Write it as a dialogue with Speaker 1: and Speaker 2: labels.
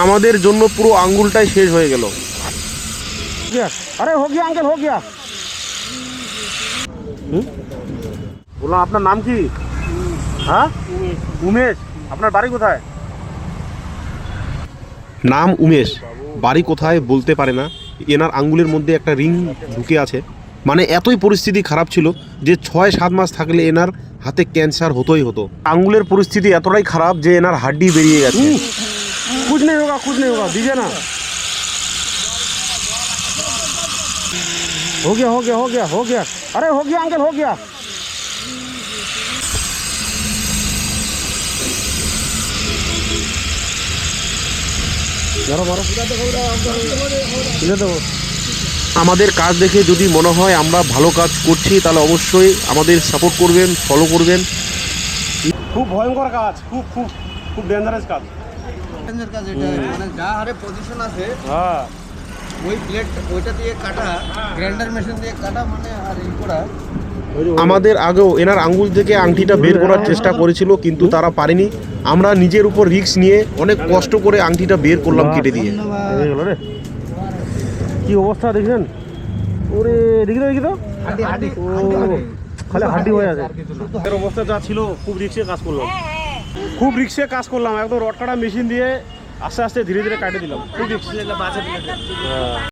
Speaker 1: আমাদের জন্য পুরো আঙ্গুলটাই শেষ হয়ে গেল।
Speaker 2: আরে হো গিয়া আঙ্কেল হো গিয়া।
Speaker 1: বললাম আপনার নাম কি? হ্যাঁ, উমেশ। আপনার বাড়ি কোথায়? নাম উমেশ, বাড়ি কোথায় বলতে পারে না। এনার আঙ্গুলের মধ্যে একটা রিং ঢুকে আছে। মানে এতই পরিস্থিতি খারাপ ছিল যে 6-7 মাস থাকলে এনার হাতে ক্যান্সার হতোই হতো। আঙ্গুলের পরিস্থিতি এতটাই খারাপ যে এনার হাড্ডি বেরিয়ে গেছে।
Speaker 2: कुछ नहीं होगा दीजिए ना। हो गया। अरे हो गया अंकल हो गया।
Speaker 1: আমাদের কাজ দেখে যদি মনে হয় আমরা ভালো কাজ করছি তাহলে অবশ্যই আমাদের সাপোর্ট করবেন, ফলো করবেন।
Speaker 2: খুব ভয়ঙ্কর কাজ, খুব খুব খুব ডেঞ্জারাস কাজ।
Speaker 3: কাজ এটা মানে যা হারে পজিশন আছে
Speaker 2: হ্যাঁ,
Speaker 3: ওই প্লেট ওইটা দিয়ে কাটা, গ্রাইন্ডার মেশিন দিয়ে কাটা মানে আর এই করা।
Speaker 1: আমাদের আগেও এনার আঙ্গুল থেকে আংটিটা বের করার চেষ্টা করেছিল কিন্তু তারা পারেনি। আমরা নিজের উপর রিস্ক নিয়ে অনেক কষ্ট করে আংটিটা বের করলাম কেটে দিয়ে।
Speaker 2: হয়ে গেল রে। কি অবস্থা দেখছেন? ওরে দেখি তো
Speaker 3: হাড্ডি
Speaker 2: খালি হাড্ডি হয়ে আছে। এর অবস্থা যা ছিল খুব রিস্কে কাজ করলাম, একদম রড কাটা মেশিন দিয়ে আস্তে আস্তে ধীরে ধীরে কাটে দিলাম। খুব রিস্ক।